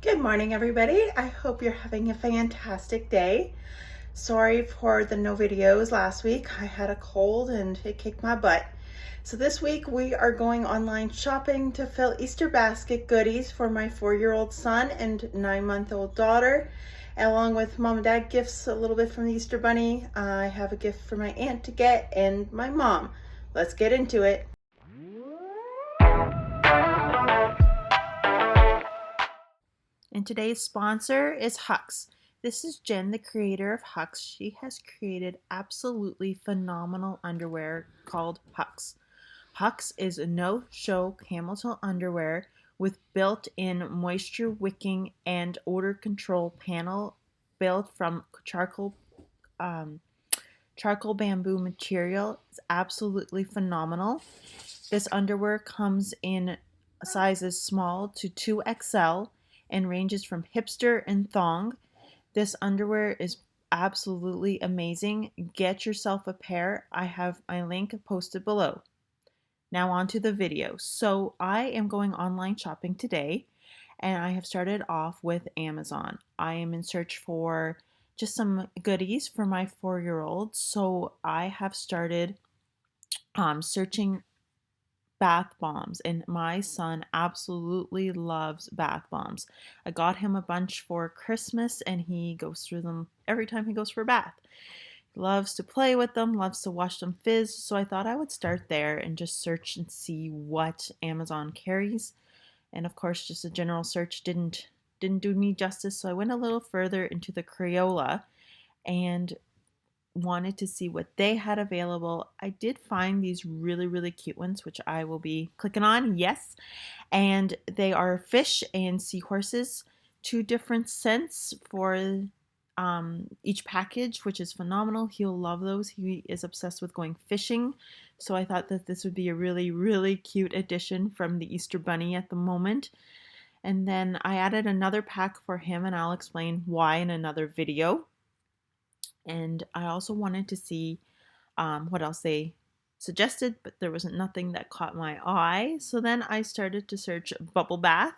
Good morning, everybody. I hope you're having a fantastic day. Sorry for the no videos last week. I had a cold and it kicked my butt. So this week we are going online shopping to fill Easter basket goodies for my 4-year-old son and 9-month-old daughter, along with mom and dad gifts, a little bit from the Easter Bunny. I have a gift for my aunt to get and my mom. Let's get into it. And today's sponsor is Hux. This is Jen, the creator of Hux. She has created absolutely phenomenal underwear called Hux. Hux is a no-show camel toe underwear with built-in moisture wicking and odor control panel built from charcoal bamboo material. It's absolutely phenomenal. This underwear comes in sizes small to 2XL and ranges from hipster and thong. This underwear is absolutely amazing. Get yourself a pair. I have my link posted below. Now on to the video. So I am going online shopping today, and I have started off with Amazon. I am in search for just some goodies for my 4-year-old. So I have started searching bath bombs, and my son absolutely loves bath bombs. I got him a bunch for Christmas and he goes through them every time he goes for a bath. He loves to play with them, loves to watch them fizz, so I thought I would start there and just search and see what Amazon carries. And of course, just a general search didn't do me justice, so I went a little further into the Crayola and wanted to see what they had available. I did find these really cute ones, which I will be clicking on, yes. And they are fish and seahorses, 2 different scents for each package, which is phenomenal. He'll love those. He is obsessed with going fishing. So I thought that this would be a really cute addition from the Easter Bunny at the moment. And then I added another pack for him, and I'll explain why in another video. And I also wanted to see what else they suggested, but there wasn't nothing that caught my eye. So then I started to search bubble bath.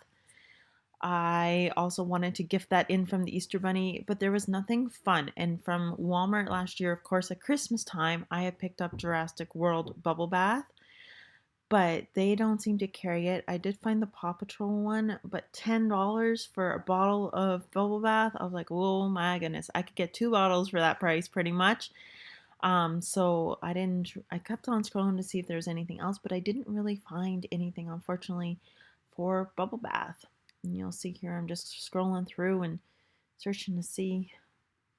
I also wanted to gift that in from the Easter Bunny, but there was nothing fun. And from Walmart last year, of course, at Christmas time, I had picked up Jurassic World bubble bath, but they don't seem to carry it. I did find the Paw Patrol one, but $10 for a bottle of bubble bath. I was like, oh my goodness, I could get 2 bottles for that price pretty much. So I kept on scrolling to see if there was anything else, but I didn't really find anything, unfortunately, for bubble bath. And you'll see here, I'm just scrolling through and searching to see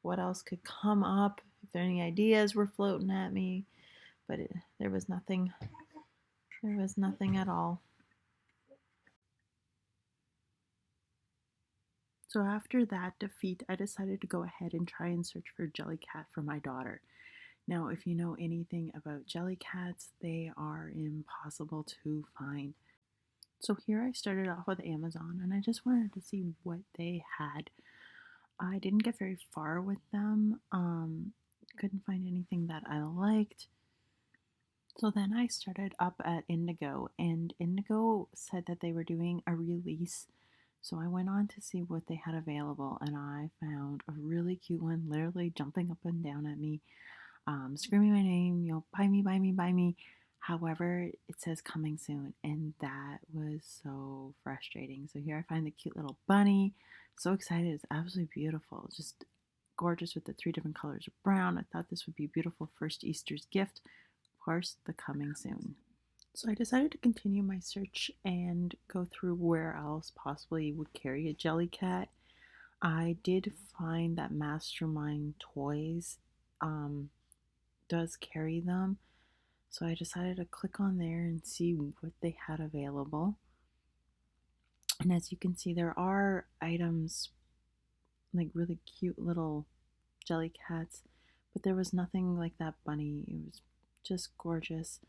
what else could come up, if there any ideas were floating at me, but there was nothing. There was nothing at all. So after that defeat, I decided to go ahead and try and search for Jellycat for my daughter. Now, if you know anything about Jellycats, they are impossible to find. So here I started off with Amazon, and I just wanted to see what they had. I didn't get very far with them. Couldn't find anything that I liked. So then I started up at Indigo, and Indigo said that they were doing a release. So I went on to see what they had available, and I found a really cute one, literally jumping up and down at me, screaming my name, buy me, buy me, buy me. However, it says coming soon, and that was so frustrating. So here I find the cute little bunny. So excited. It's absolutely beautiful. Just gorgeous with the 3 different colors of brown. I thought this would be a beautiful first Easter's gift. Of course, the coming soon. So I decided to continue my search and go through where else possibly would carry a Jellycat. I did find that Mastermind Toys does carry them. So I decided to click on there and see what they had available. And as you can see, there are items like really cute little Jellycats, but there was nothing like that bunny. It was just gorgeous.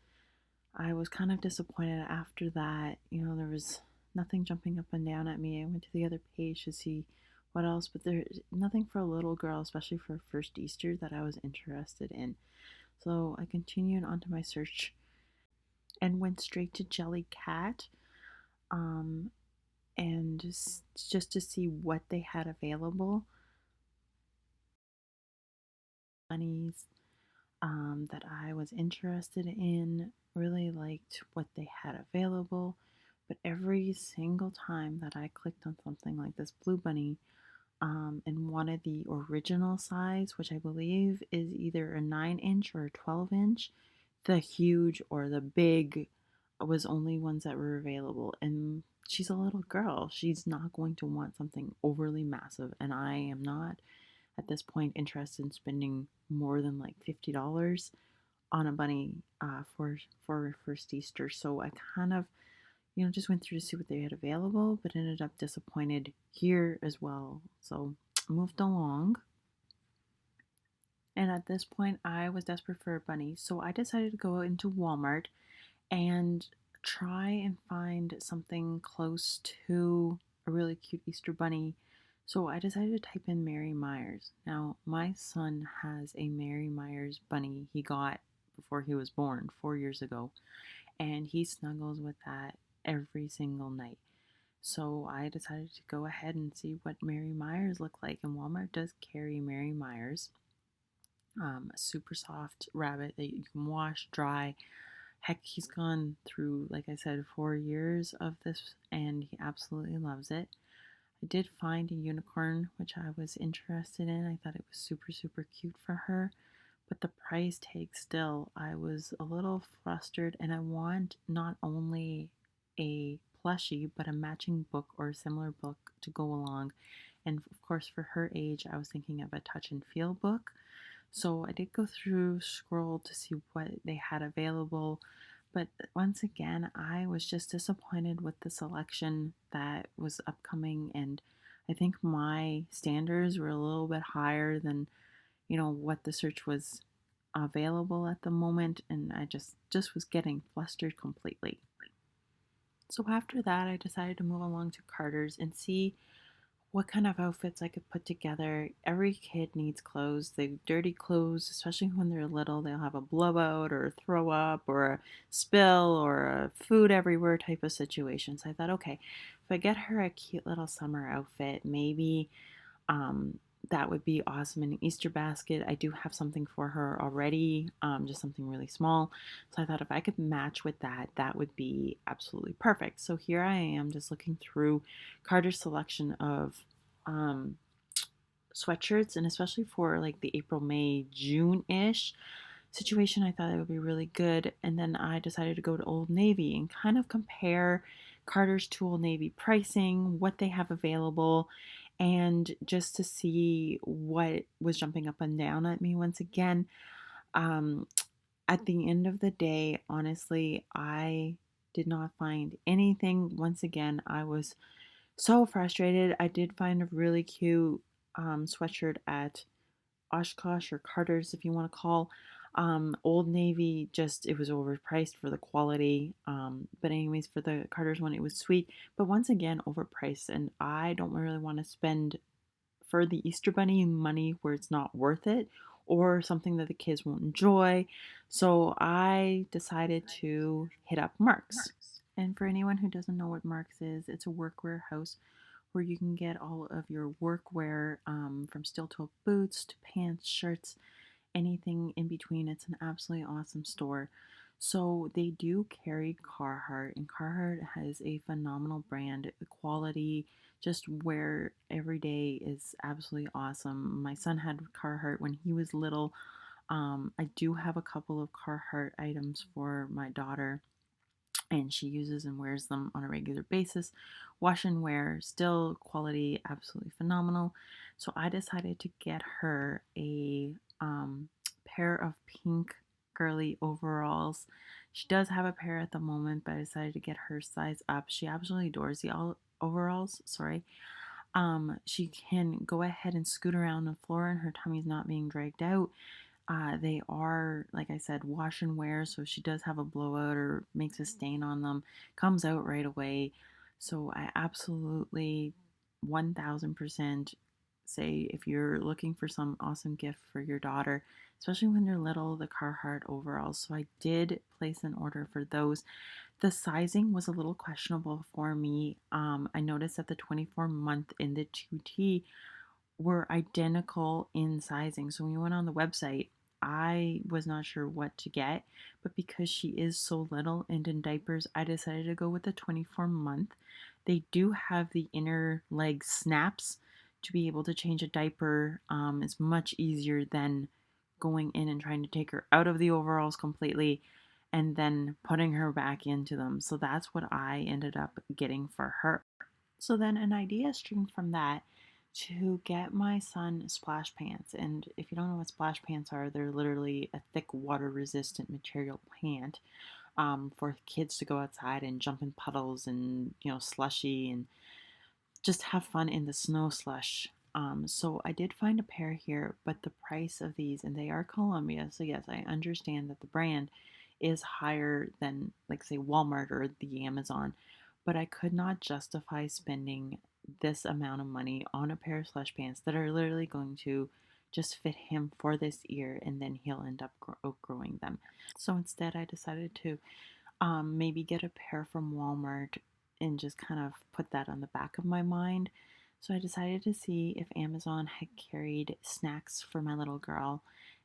I was kind of disappointed after that. There was nothing jumping up and down at me. I went to the other page to see what else, but there's nothing for a little girl, especially for a first Easter, that I was interested in. So I continued onto my search and went straight to Jellycat. and just to see what they had available. Bunnies that I was interested in, really liked what they had available. But every single time that I clicked on something like this blue bunny and wanted the original size, which I believe is either a 9-inch or a 12-inch, the huge or the big was only ones that were available. And she's a little girl. She's not going to want something overly massive. And I am not at this point interested in spending more than like $50 on a bunny for her first Easter. So I kind of, just went through to see what they had available, but ended up disappointed here as well. So moved along. And at this point, I was desperate for a bunny. So I decided to go into Walmart and try and find something close to a really cute Easter bunny. So I decided to type in Mary Myers. Now, my son has a Mary Myers bunny he got before he was born 4 years ago, and he snuggles with that every single night. So I decided to go ahead and see what Mary Myers look like, and Walmart does carry Mary Myers, a super soft rabbit that you can wash, dry. Heck, he's gone through, like I said, 4 years of this, and he absolutely loves it. I did find a unicorn, which I was interested in. I thought it was super, super cute for her. But the price tag still, I was a little flustered, and I want not only a plushie, but a matching book or a similar book to go along. And of course, for her age, I was thinking of a touch and feel book. So I did go through, scroll to see what they had available. But once again, I was just disappointed with the selection that was upcoming. And I think my standards were a little bit higher than, what the search was available at the moment. And I just was getting flustered completely. So after that, I decided to move along to Carter's and see what kind of outfits I could put together. Every kid needs clothes. They dirty clothes, especially when they're little. They'll have a blowout or a throw up or a spill or a food everywhere type of situation. So I thought, okay, if I get her a cute little summer outfit, maybe um, that would be awesome. In an Easter basket, I do have something for her already, just something really small. So I thought if I could match with that, that would be absolutely perfect. So here I am just looking through Carter's selection of um, sweatshirts, and especially for like the April, May, June ish situation, I thought it would be really good. And then I decided to go to Old Navy and kind of compare Carter's to Old Navy pricing, what they have available, and just to see what was jumping up and down at me once again. Um, at the end of the day, honestly, I did not find anything. Once again, I was so frustrated. I did find a really cute sweatshirt at Oshkosh or Carter's, if you want to call. Old Navy, just it was overpriced for the quality. But anyways, for the Carter's one, it was sweet, but once again overpriced, and I don't really want to spend for the Easter Bunny money where it's not worth it or something that the kids won't enjoy. So I decided to hit up Mark's. And for anyone who doesn't know what Mark's is, it's a workwear house where you can get all of your workwear, from steel toe boots to pants, shirts, anything in between. It's an absolutely awesome store. So they do carry Carhartt, and Carhartt has a phenomenal brand. The quality, just wear every day, is absolutely awesome. My son had Carhartt when he was little. I do have a couple of Carhartt items for my daughter, and she uses and wears them on a regular basis. Wash and wear, still quality, absolutely phenomenal. So I decided to get her a pair of pink girly overalls. She does have a pair at the moment, but I decided to get her size up. She absolutely adores the overalls. Sorry. She can go ahead and scoot around the floor, and her tummy's not being dragged out. They are, like I said, wash and wear, so if she does have a blowout or makes a stain on them, comes out right away. So I absolutely 1000% say if you're looking for some awesome gift for your daughter, especially when they're little, the Carhartt overalls. So I did place an order for those. The sizing was a little questionable for me. I noticed that the 24-month and the 2T were identical in sizing. So when we went on the website, I was not sure what to get, but because she is so little and in diapers, I decided to go with the 24-month. They do have the inner leg snaps to be able to change a diaper. It's much easier than going in and trying to take her out of the overalls completely and then putting her back into them. So that's what I ended up getting for her. So then an idea streamed from that to get my son splash pants. And if you don't know what splash pants are, they're literally a thick water resistant material pant for kids to go outside and jump in puddles and, slushy and just have fun in the snow slush. So I did find a pair here, but the price of these, and they are Columbia, so yes, I understand that the brand is higher than, like, say, Walmart or the Amazon, but I could not justify spending this amount of money on a pair of slush pants that are literally going to just fit him for this year, and then he'll end up outgrowing them. So instead, I decided to maybe get a pair from Walmart and just kind of put that on the back of my mind. So I decided to see if Amazon had carried snacks for my little girl.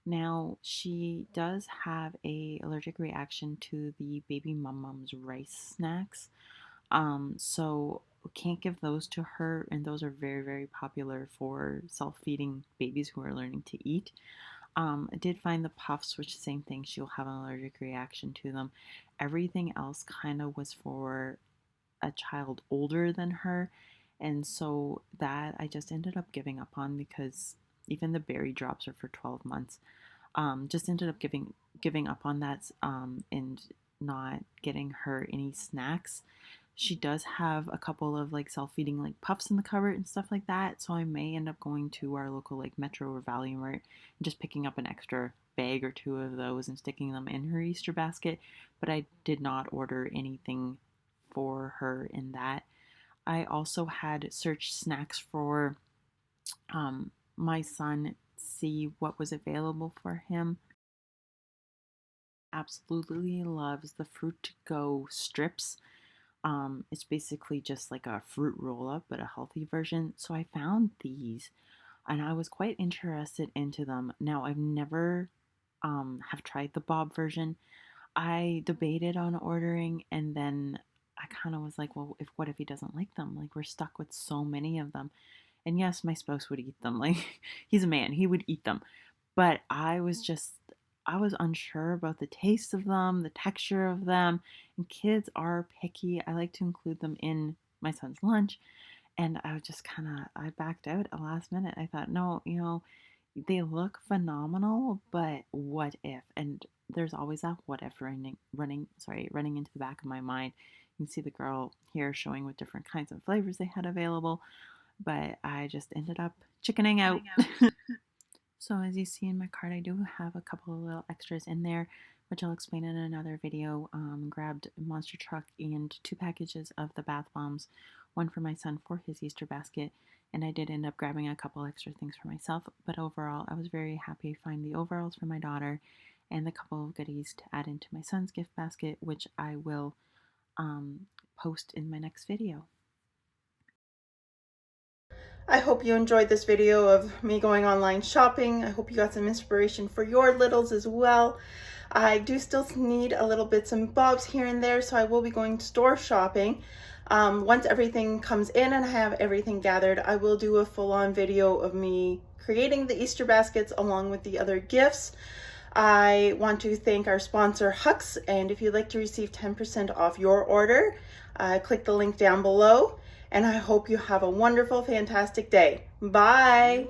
Now, she does have a allergic reaction to the Baby Mum Mum's rice snacks. So can't give those to her, and those are very, very popular for self-feeding babies who are learning to eat. I did find the puffs, which same thing, she'll have an allergic reaction to them. Everything else kind of was for a child older than her, and so that I just ended up giving up on, because even the berry drops are for 12 months. Just ended up giving up on that, and not getting her any snacks. She does have a couple of like self-feeding like puffs in the cupboard and stuff like that, so I may end up going to our local like Metro or Value Mart and just picking up an extra bag or two of those and sticking them in her Easter basket. But I did not order anything for her in that. I also had searched snacks for my son, see what was available for him. Absolutely loves the fruit to go strips. It's basically just like a fruit roll up, but a healthy version. So I found these and I was quite interested into them. Now I've never have tried the Bob version. I debated on ordering, and then I kind of was like, well, what if he doesn't like them? Like, we're stuck with so many of them. And yes, my spouse would eat them. Like, he's a man, he would eat them. But I was unsure about the taste of them, the texture of them. And kids are picky. I like to include them in my son's lunch. And I was just I backed out at the last minute. I thought, no, they look phenomenal, but what if? And there's always that what if running into the back of my mind. You can see the girl here showing what different kinds of flavors they had available, but I just ended up chickening out. So as you see in my cart, I do have a couple of little extras in there, which I'll explain in another video. Grabbed a monster truck and 2 packages of the bath bombs, one for my son for his Easter basket, and I did end up grabbing a couple extra things for myself. But overall, I was very happy to find the overalls for my daughter and a couple of goodies to add into my son's gift basket, which I will post in my next video. I hope you enjoyed this video of me going online shopping. I hope you got some inspiration for your littles as well. I do still need a little bits and bobs here and there, so I will be going store shopping. Once everything comes in and I have everything gathered, I will do a full-on video of me creating the Easter baskets along with the other gifts. I want to thank our sponsor Hux, and if you'd like to receive 10% off your order, click the link down below. And I hope you have a wonderful, fantastic day. Bye.